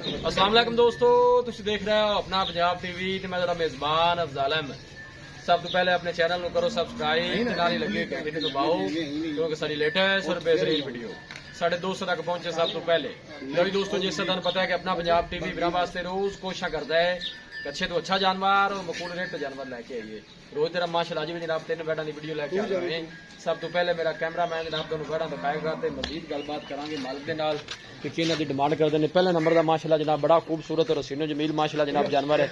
अस्सलाम वालेकुम दोस्तों, तुसीं देख रहे हो अपना पंजाब टीवी ते मैं तेरा मेजबान अफजाल अहमद। सब तो पहले अपने चैनल को करो सब्सक्राइब ते नाल ही लगी घंटी ते दबाओ क्योंकि साडी लेटेस्ट और बेहतरीन वीडियो साढ़े दोस्तों तक पहुंचे सब तो पहले। लो जी दोस्तों, जिस तरह पता है कि अपना पंजाब टीवी बिना वास्ते रोज कोशिश करता है कि अच्छे तो अच्छा जानवर और मकूल रेट जानवर लैके आइए। रोज तेरा माशाल्लाह अज भी जनाब 3 बैठा की वीडियो लैके आ रहे हैं। सब तो पहले मेरा कैमरा मैन जनाब तुहानू बैठा दिखाएगा तो मजीद गलबात करांगे मालिक के नाल कि किन्हां दी डिमांड करते हैं। पहले नंबर का माशाल्लाह जनाब बड़ा खूबसूरत और हसीनो जमील माशाल्लाह जनाब जानवर है।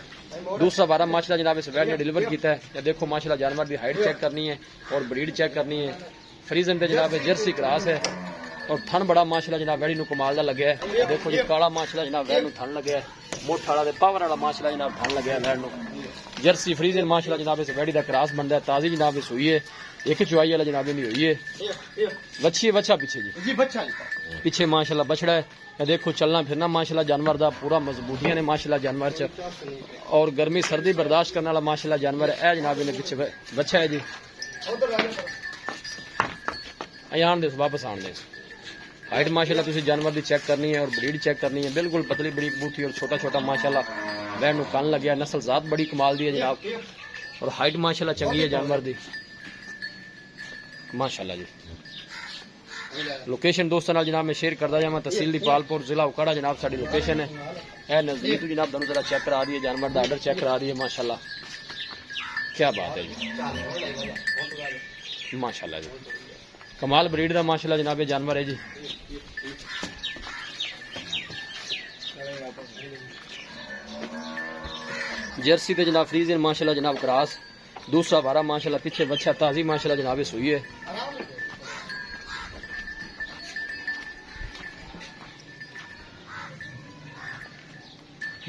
दूसरा बारह माशाल्लाह जनाब इस वैड ने डिलीवर किया है। या देखो माशाल्लाह जानवर की हाइट चेक करनी है और ब्रीड चेक करनी है। फ्रीजन पे जनाब जर्सी क्रास है और थन बड़ा माशाल्लाह जनाब वैडी नूं कमाल दा लग्या है। देखो जी काला माशाल्लाह जनाब वैड नूं थन लग्या है, मुठ वाला ते पावर वाला माशाल्लाह जनाब थन लग्या है वैड नूं। जर्सी फ्रीजन माशाल्लाह जनाब इस वैडी दा क्रास बनदा है। ताजी जनाब इस हुई है, एक चुआई वाला जनाब नहीं हुई है। बच्ची है बच्चा पीछे जी बच्चा पीछे माशाल्लाह बछड़ा है। या देखो चलना फिरना माशाल्लाह जानवर दा पूरा मजबूतियां ने माशाल्लाह जानवर च और गर्मी सर्दी बर्दाश्त करने वाला माशाल्लाह जानवर है जनाब। इन्हें पीछे बच्चा है जी। आन दे वापस आन दे। हाइट माशाल्लाह तुसी जानवर की चेक करनी है और ब्रीड चेक करनी है। बिल्कुल पतली बड़ी बूथी और छोटा छोटा माशाल्लाह वैन नूं कन लग्या। नस्ल जात बड़ी कमाल दी है जनाब और हाइट माशाल्लाह चंगी है जानवर दी माशाल्लाह जी। लोकेशन दोस्तों नाल जनाब मैं शेयर करता जावां। तहसील दीपालपुर जिला उकाड़ा जनाब साडी लोकेशन है। यह नजदीक जनाब तुहानूं जरा चेक करा दी है जानवर दा आर्डर चेक करा दी है माशाल्लाह। क्या बात है जी माशाल्लाह जी। कमाल ब्रीड का माशाल्लाह जनाब ये जानवर है जी। जर्सी ते जनाब फ्रीजन माशाल्लाह जनाब क्रास। दूसरा बारह माशाल्लाह पीछे बच्चा ताजी माशाल्लाह जनाब इस हुई है।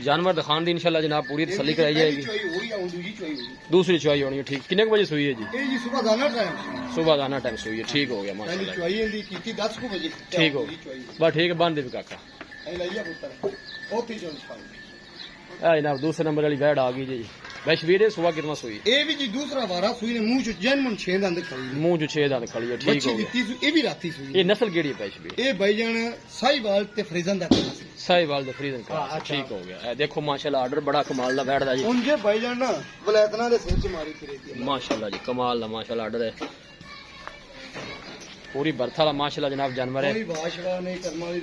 जानवर दिखाने दी इंशाल्लाह जनाब पूरी तसल्ली कराई जाएगी। दूसरी चुआई होनी है ठीक। कितने बजे सुई है जी? सुबह दाना टाइम सुई है। ठीक हो गया माशाल्लाह ठीक हो बस ठीक है। बंद दे काका जनाब दूसरे नंबर वाली वैड आ गई जी। वैश वीर सुबह कितना सुई? ये भी जी दूसरा बारा सुई ने मुंह चो जन्म 6 दंद खड़ी है। मुंह जो 6 दंद खड़ी है ठीक हो गया। ये भी राती सुई। ये नस्ल केड़ी है वैश वीर? ये भाईजान साहिवाल ते फ्रीजन दा साहिवाल दा फ्रीजन का ठीक हो गया। देखो माशाल्लाह आर्डर बड़ा कमाल दा बैठ दा जी। उनके भाईजान ना वलैतना दे सिर च मारी फिरे माशाल्लाह जी कमाल दा माशाल्लाह आर्डर है। पूरी बर्थ वाला माशाल्लाह जनाब जानवर है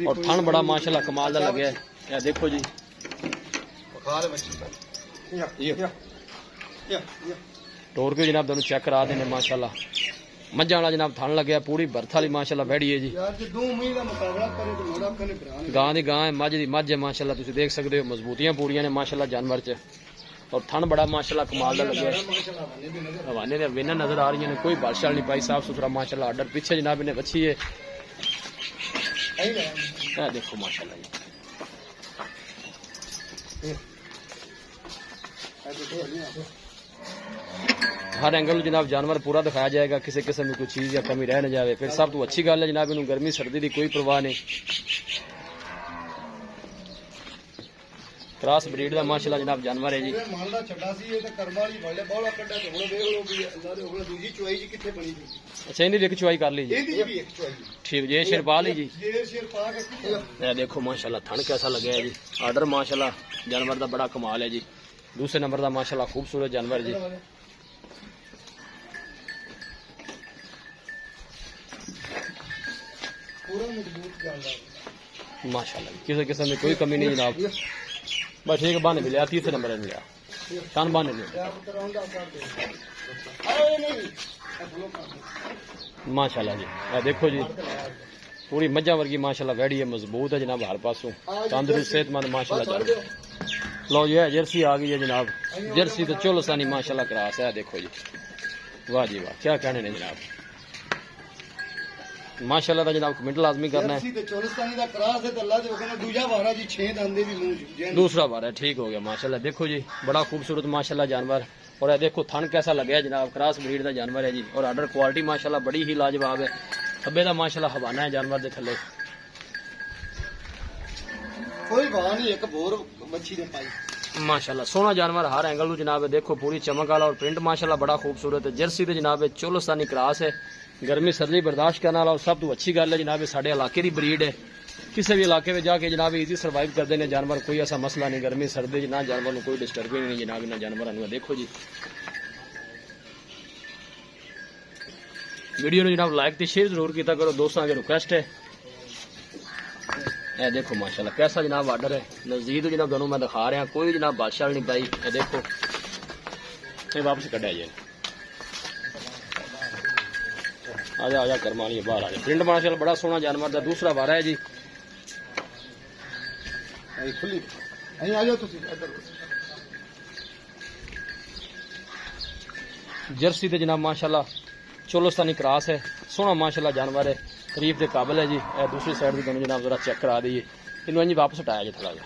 और थन बड़ा माशाल्लाह कमाल दा लगे है। या देखो जी टोर के जनाब दोनों चेक करा देने माशाल्लाह। मज्जा वाला जनाब थन लगे पूरी बर्थ वाली माशाल्लाह बैठी है जी। गां दी गां है, मज दी मज है माशाल्लाह। तुसीं देख सकते हो मजबूतियां पूरियां ने माशाल्लाह जानवर च और थन बड़ा माशाल्लाह कमाल दा लगे। हवाने दे वेना नजर आ रही ने, कोई बादशाह नहीं पाई, साफ सुथरा माशाल्लाह। आर्डर पीछे जनाब इन्हें बच्ची है। देखो माशाल्लाह जी हर एंगल जनाब जानवर पूरा दिखाया जाएगा, किसी किस्म की कोई चीज या कमी रह न जाए। फिर सब तो अच्छी गल है जनाब। इन्होंने गर्मी सर्दी की कोई परवाह नहीं। क्रास ब्रीड का माशाल्लाह जनाब जानवर है जी। अच्छा इन्हें भी एक चुआई कर लीजिए ठीक जी। शेरपा ली जी। देखो माशाल्लाह थन कैसा लगे है जी। आर्डर माशाल्लाह जानवर का बड़ा कमाल है जी। दूसरे नंबर का माशाल्लाह खूबसूरत जानवर जी। माशाल्लाह किसी किस्म में कोई कमी नहीं जनाब। बस ठीक है बहाने मिले। तीसरे नंबर ने लिया शान बहाने लिया माशाल्लाह जी। देखो जी पूरी मज्जा वर्गी माशाल्लाह वैडी है, मजबूत है जनाब हर पासों, तंदुरुस्त सेहतमंद माशाल्लाह। लो जी है जर्सी आ गई है जनाब। जर्सी तो चोलसानी माशाल्लाह क्रास है। देखो जी वाह जी वाह क्या कहने ने जनाब माशाल्लाह दा जनाब कमेंट लाजमी करना है। दूसरा बार है ठीक हो गया माशाल्लाह। देखो जी बड़ा खूबसूरत माशाल्लाह जानवर और देखो थन कैसा लगे है जनाब। क्रास ब्रीड का जानवर है जी और आर्डर क्वालिटी माशाल्लाह बड़ी ही लाजवाब है। खब्बे का माशाल्लाह हवाना है जानवर के थले। कोई भाव नहीं एक बोर मच्छी ने पाई माशाल्लाह सोना जानवर हर एंगल जनाब है। देखो पूरी चमक वाला और प्रिंट माशाल्लाह बड़ा खूबसूरत है। जर्सी ते जनाब है चोलस्तानी क्रॉस है, गर्मी सर्दी बर्दाश्त करने वाला और सब तो अच्छी गल है जनाब साढ़े इलाके की ब्रीड है। किसी भी इलाके में जाके जनाब इजी सर्वाइव करते हैं जानवर, कोई ऐसा मसला नहीं। गर्मी सर्दी ना जानवर को कोई डिस्टर्बिंग नहीं जनाब इन्होंने जानवर। देखो जी वीडियो ने जनाब लाइक तो शेयर जरूर किया करो, दोस्तों की रिक्वेस्ट है। ये देखो माशाल्लाह कैसा जनाब आर्डर है। नजदीक तो जनाब दोनों मैं दिखा रहा, कोई जनाब बादशाह नहीं पाई। ये देखो ये वापस कटा जाए, आजा आजा करमानी बाहर आ जाए। प्रिंट माशाल्लाह बड़ा सोना जानवर का दूसरा वारा है जी। खुली आ जाओ तुसी इधर। जर्सी ते जनाब माशाल्लाह चोलस्तानी क्रॉस है, सोना माशाल्लाह जानवर है, तारीफ के काबिल है जी। दूसरी साइड भी दोनों जनाब जरा चेक करा दीजिए। इन्हों इंज वापस हटाया जी थोड़ा जा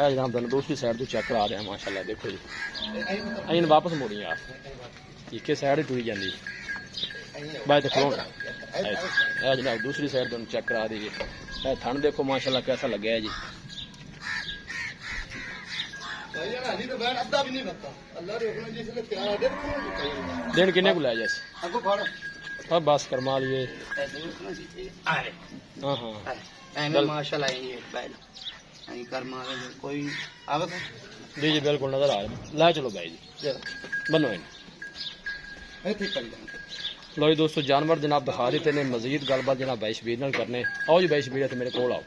जनाब दोनों दूसरी साइड तो चेक करा रहे हैं माशाल्लाह। देखो जी इन वापस मोड़ी यार एक साइड ही टुरी जाती बाय तो खलों जनाब दूसरी साइड दोनों चेक करा दीजिए। थन देखो माशाल्लाह कैसा लगे है जी। दिन किन्ने को लै जैसे हाँ बस करमा लिए। हाँ हाँ माशाल्लाह कोई आवे जी जी बिल्कुल नजर आ रहा। ला चलो भाई जी बनो लो जी दोस्तों जानवर जनाब दिखा देते ने। मजीद गलबात जनाब भाई शबीर नाल करने। आओ जी भाई शबीर मेरे को आओ,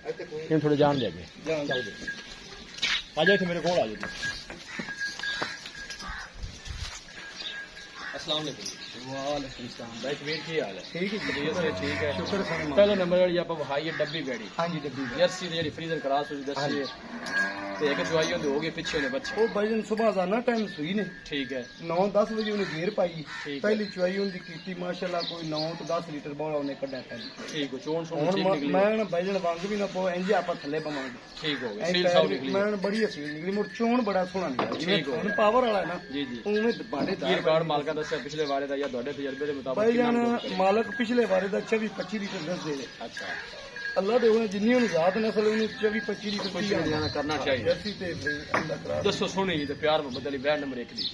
इन थोड़े जान दे आ जाए मेरे को आ जाओ। अस्सलाम वालेकुम। वालेकुम सलाम भाई शबीर की हाल है? ठीक है जी ठीक है शुक्र। पहले नंबर वाली आप वहाई डब्बी बैठी। हाँ जी डब्बी जर्सी जी फ्रीजर क्रॉस हुई दसी है ते एक चुवाई होंदी होगी पीछे ने बच्चे। ਉਹ ਭਾਈ ਸੁਬਾਹ ਜਾਣਾ ਟਾਈਮ ਸੂਈ ਨੇ ठीक है 9-10 ਵਜੇ ਉਹਨੇ ਗੇਰ ਪਾਈ। ਠੀਕ ਹੈ। ਪਹਿਲੀ ਚੁਆਈ ਉਹਦੀ ਕੀਤੀ ਮਾਸ਼ਾਅੱਲਾ ਕੋਈ 9 ਤੋਂ 10 ਲੀਟਰ ਬੋਲਾ ਉਹਨੇ ਕੱਢਿਆ ਪਹਿਲੀ। ठीक हो चोन सोन ਹੁਣ ठीक निकली। ਮੈਂ ਨਾ ਭਾਈਜਣ ਵਾਂਗ ਵੀ ਨਾ ਪੋ ਇੰਜ ਆਪਾਂ ਥੱਲੇ ਪਵਾਂਗੇ। ठीक हो गई सील साउथ निकली। ਮੈਂ ਬੜੀ ਅਸਲੀ ਨਿਕਲੀ ਮੁਰ ਚੋਣ ਬੜਾ ਸੋਹਣਾ ਨਿਕਲਿਆ ਜਿਵੇਂ ਠੀਕ ਹੋ ਹੁਣ ਪਾਵਰ ਵਾਲਾ ਹੈ ਨਾ जी जी ਉਵੇਂ ਬਾੜੇ ਕੀ ਰਿਕਾਰਡ ਮਾਲਕਾਂ ਦੱਸਿਆ ਪਿਛਲੇ ਵਾਰੇ ਦਾ ਜਾਂ ਤੁਹਾਡੇ ਤਜਰਬੇ ਦੇ ਮੁਤਾਬਕ ਭਾਈਜਾਨ ਕਿੰਨਾ ਕੁ ਹੈ? ਮਾਲਕ ਪਿਛਲੇ ਵਾਰੇ ਦਾ 24-25 ਲੀਟਰ ਦੱਸਦੇ ਨੇ। अच्छा ਅੱਲਾ ਦੇ ਉਹਨੇ ਜਿੰਨੀ ਉਹਨੂੰ ਯਾਦ ਨਸਲ ਉਹਨੂੰ 24-25 ਲੀਟਰ कुछ ਪੀ भी जाना करना चाहिए। ਜਰਸੀ ਤੇ ਅੱਲਾ ਕਰਾ दसो सोनी जी ते प्यार मोहब्बत वाली बैड नंबर 1 दी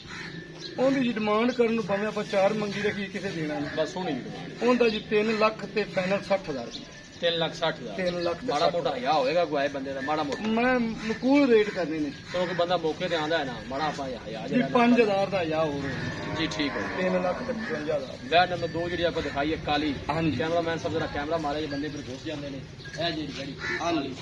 ਉਹਦੀ ਜੀ ਡਿਮਾਂਡ ਕਰਨ ਨੂੰ ਭਾਵੇਂ ਆਪਾਂ 4 ਮੰਗੀ ਰੱਖੀ ਕਿਸੇ ਦੇਣਾ ਨਹੀਂ। बस सोनी जी डिमांड ਉਹਦਾ ਜੀ 3 ਲੱਖ ਤੇ ਫਾਈਨਲ 60,000 ਰੁਪਏ। 3,60,000 3 ਲੱਖ ਤੇ माड़ा मोटा हया होएगा कोई बंदे का माड़ा मोटा ਮੈਂ ਨਕੂਲ ਰੇਟ ਕਰਨੇ ਨੇ क्योंकि बंदा मौके ते आंदा है ना माड़ा आपा हया ਜੀ जरा 5,000 ਦਾ ਯਾ ਹੋਰ जी ठीक है। 3 ਲੱਖ ਤੇ 55,000। बैड नंबर 2 जी आपको दिखाई है काली। हाँ जी। कैमरामैन सब जरा कैमरा मारे जे बंदे फिर घुस जाते हैं। ए जी गाड़ी काली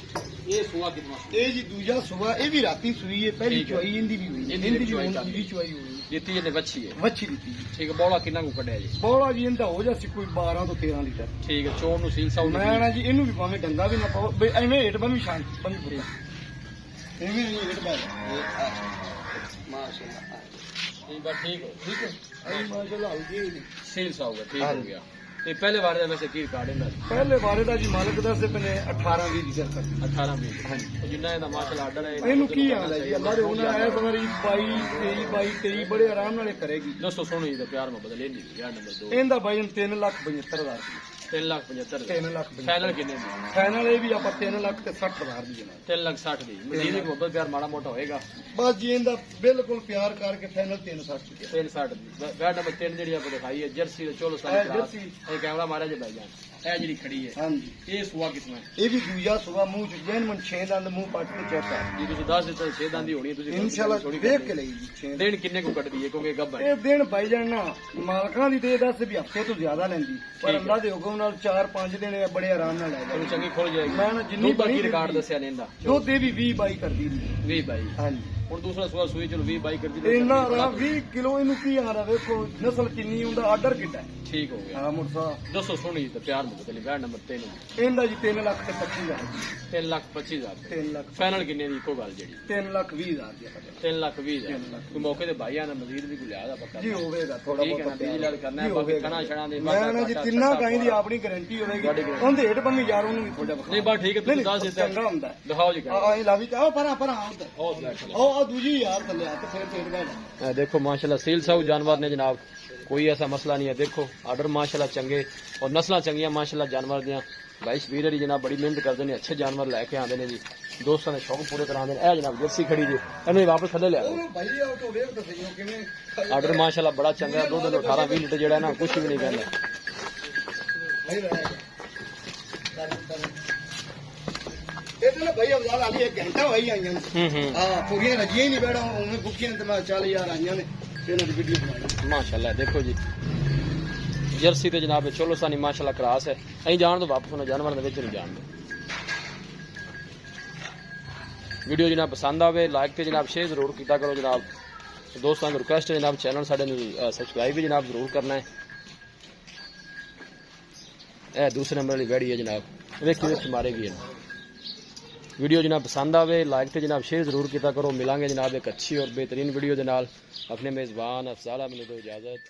ये सुआ कितना ਇਹ ਜੀ ਦੂਜਾ ਸੁਬਾ ਇਹ ਵੀ ਰਾਤੀ ਸੂਈ ਹੈ। ਪਹਿਲੀ ਠੀਕ ਹੈ। ਚੁਆਈ ਇਹਦੀ ਵੀ ਹੋਈ ਇਹਦੀ ਇਹਦੀ ਵੀ ਚੁਆਈ ਹੁਣ ਕਰ ਦੂਜੀ ਚੁਆਈ ਹੋਈ जीती है बच्ची है ਵੱਛੀ ਦਿੱਤੀ ਜੀ। ठीक है। बौला किन्ना को कटिया जी? ਬੋਲਾ ਜੀ ਇਹਦਾ ਹੋ ਜਾ ਸੀ ਕੋਈ 12 ਤੋਂ 13 ਲੀਟਰ। ठीक है चोन नु सील साउथ ਮੈਂ ਨਾ ਜੀ ਇਹਨੂੰ ਵੀ ਭਾਵੇਂ ਡੰਗਾ ਵੀ ਨਾ ਪਾਓ ਬਈ ਐਵੇਂ ਹੇਠ ਬੰਮੀ ਸ਼ਾਂਤ ਬੰਮੀ ਬੁਰੀ ਐਵੇਂ ਨਹੀਂ ਹੇਠ ਪਾ ਮਾਸ਼ਾਅੱਲਾ ठीक है ठीक है ਠੀਕ ਹੈ ਐ ਮਾਸ਼ਾਅੱਲਾ ਹਲਕੀ ਹੋਈ। सील साउथ ठीक हाँ हो जी। गया। ये पहले बार वैसे की रिकॉर्ड है ਪਹਿਲੇ ਵਾਰੇ ਦਾ ਜੀ ਮਾਲਕ ਦੱਸਦੇ ਪਨੇ 18-20 ਲੀਟਰ ਤੱਕ। 18 20 जिन्ना ਇਹਦਾ ਮਾਸ਼ਾਅੱਲਾ ਆਰਡਰ ਹੈ ਇਹਨੂੰ ਕੀ ਆਉਂਦਾ ਜੀ ਅੱਲਾ ਦੇ ਉਹਨਾਂ ਐ ਸਵਾਰੀ 22-23 ਬੜੇ ਆਰਾਮ ਨਾਲ ਇਹ ਕਰੇਗੀ। दोस्तों सुनो जी तो प्यार मोहब्बत लेनी यार नंबर 2 ਇਹਦਾ ਭਾਈ 3,75,000 3,75,000 3,75,000 फाइनल कितने दी? ਫਾਈਨਲ ਇਹ ਵੀ ਆਪਾਂ 3,60,000 ਦੀ ਜਨਾ। 3,60,000 दी मजीद की मोहब्बत प्यार माड़ा मोटा होएगा। ਬਸ ਜੀ ਇਹਦਾ ਬਿਲਕੁਲ ਪਿਆਰ ਕਰਕੇ ਫਾਈਨਲ 3,60 ਦੀ। 3,60 दी बैड नंबर 3 ਜਿਹੜੀ ਆਪਾਂ ਦਿਖਾਈ ਹੈ ਜਰਸੀ ਦੇ ਚੋਲੋ ਇਹ ਸਾਰੀ ਕਲਾਸ ਜਰਸੀ। ਇਹ ਕੈਮਰਾ ਮਾਰਿਆ ਜੇ ਭਾਈ ਜਾਨ ਇਹ ਜਿਹੜੀ ਖੜੀ ਹੈ ਹਾਂਜੀ ਇਹ ਸੁਆ ਕਿਸਮ ਹੈ ਇਹ ਵੀ ਦੂਜਾ ਸੁਬਾ ਮੂੰਹ ਚ ਜੈਨ ਮਨ 6 ਦੰਦ ਮੂੰਹ ਪੱਟ ਕੇ ਚੈੱਕ ਕਰ ਜੀ ਤੁਸੀਂ ਦੱਸ ਦਿੱਤਾ 6 ਦੰਦੀ ਹੋਣੀ ਹੈ ਤੁਸੀਂ ਇਨਸ਼ਾਅੱਲਾ ਦੇਖ ਕੇ ਲਈ ਜੀ 6 ਦਿਨ ਕਿੰਨੇ ਕੋ ਕੱਢਦੀ ਹੈ ਕਿਉਂਕਿ ਗੱਬ ਹੈ ਇਹ ਦਿਨ ਭਾਈ ਜਾਨ ਨਾ ਮਾਲਕਾਂ ਦੀ ਤੇ ਦੱਸ ਵੀ ਹਫਤੇ ਤੋਂ ਜ਼ਿਆਦਾ ਲੈਂਦੀ ਪਰ ਅੱਲਾ ਦੇ ਹੁਕਮ ਨਾਲ 4-5 ਦਿਨ ਇਹ ਬੜੇ ਆਰਾਮ ਨਾਲ ਲੈ ਤੁਹਾਨੂੰ ਜਾਂਦੀ। ਚੰਗੀ ਖੁੱਲ ਜਾਏਗੀ। ਮੈਂ ਨਾ ਜਿੰਨੀ ਬਾਕੀ ਬਣੀ ਰਿਕਾਰਡ ਦਿੱਤੀ। ਦੱਸਿਆ ਨੇ ਇਹਦਾ ਦੁੱਧ ਇਹ ਵੀ 20-22 ਕਰਦੀ ਦੀ। 20 ਬਾਈ ਹਾਂਜੀ ਹੁਣ ਦੂਸਰਾ ਸੁਆ ਸੂਈ ਚਲੋ 20 ਬਾਈ ਕਰਦੀ ਇੰਨਾ ਆਰਾਮ 20 ਕਿਲੋ ਇਹਨੂੰ ਕੀ ਆਂਦਾ ਵੇਖੋ ਨਸਲ ਕਿੰਨੀ ਹੁੰਦਾ ਆਰਡਰ ਕਿੱਡਾ ਹੈ। ਠੀਕ ਹੋ ਗਿਆ। ਹਾਂ ਮੁਰਸਾ ਦੱਸੋ ਸੁਣੀ ਤੇ ਪਿਆਰ ਮੁਕਤ ਲਈ ਬੈਡ ਨੰਬਰ 3 ਇਹਦਾ ਜੀ 3,25,000 3,25,000 3 ਲੱਖ ਫਾਈਨਲ ਕਿੰਨੇ ਦੀ ਇੱਕੋ ਗੱਲ ਜਿਹੜੀ 3,20,000 ਦੀ ਆਪਾਂ 3,20,000 ਕੋਈ ਮੌਕੇ ਤੇ ਭਾਈਆਂ ਦਾ ਮਜ਼ੀਦ ਵੀ ਕੋਈ ਲਿਆ ਦਾ ਪੱਕਾ ਜੀ ਹੋਵੇਗਾ ਥੋੜਾ ਠੀਕ ਹੈ ਨਾ ਬਿਜਲੀ ਲਾਲ ਕਰਨਾ ਹੈ ਜੀ ਬਾਕੀ ਹੋਵੇਗਾ। ਖਾਣਾ ਛਣਾ ਦੇ ਮੈਂ ਨਾ ਜੀ ਤਿੰਨਾਂ ਕਾਈ ਦੀ ਆਪਣੀ ਗਾਰੰਟੀ ਹੋਵੇਗੀ ਤੁਹਾਡੀ guarantee। ਉਹਦੇ ਹੇਠ ਬੰਮੀ ਯਾਰ ਉਹਨੂੰ ਵੀ ਥੋੜਾ ਨਹੀਂ ਬਸ ਠੀਕ ਹੈ ਤੁਸੀਂ ਦੱਸ ਦਿੱਤਾ ਚੰਗਾ ਹੁੰਦਾ ਹੈ। ਦਿਖਾਓ ਜੀ ਆ ਇਹ ਲਾਵੀ ਕਾ ਪਰਾਂ ਪਰਾਂ ਉਧਰ ਉਹ ਫਲੈਸ਼ ਉਹ ਆ ਦੂਜੀ ਯਾਰ ਥੱਲੇ ਆ ਤੇ ਫਿਰ ਫੇਰ ਬੈਠ देखो माशाल्लाह सील साहू जानवर ने जनाब कोई ऐसा मसला नहीं है। देखो आर्डर माशाल्लाह चंगे और नस्ल चंगियां माशाल्लाह जानवर दियां भाई शबीर अली जनाब बड़ी मेहनत करते हैं, अच्छे जानवर लैके आते हैं जी, दोस्तों ने शौक पूरे कराते हैं। जनाब जर्सी खड़ी जी, इन्हें वापस थले लिया आर्डर माशाल्लाह बड़ा चंगा, दुध 18-20 लीटर जड़ा ना कुछ भी नहीं कहना। भाई अफजाल अली 1 घंटा वही आई पूरी रजिया ही नहीं बैठा उन्हें भुखियां तो मैं चल यार आई ने वीडियो बनाई माशाल्लाह। देखो जी जर्सी तो जनाब चलो सानी माशाल्लाह क्रास है, अं जान तो वापस उन्हें जानवर नहीं जान दो। वीडियो जनाब पसंद आवे लाइक तो जनाब शेयर जरूर किया करो जनाब। दोस्तों को रिक्वेस्ट है जनाब चैनल साडे सबसक्राइब भी जनाब जरूर करना है। यह दूसरे नंबर वाली वैड़ी है जनाब, वेखी वेखी मारेगी। वीडियो जनाब पसंद आवे लाइक तो जनाब शेयर जरूर किया करो। मिलांगे जनाब एक अच्छी और बेहतरीन वीडियो के नाल। अपने मेज़बान अफजाल मैंने दो इजाज़त।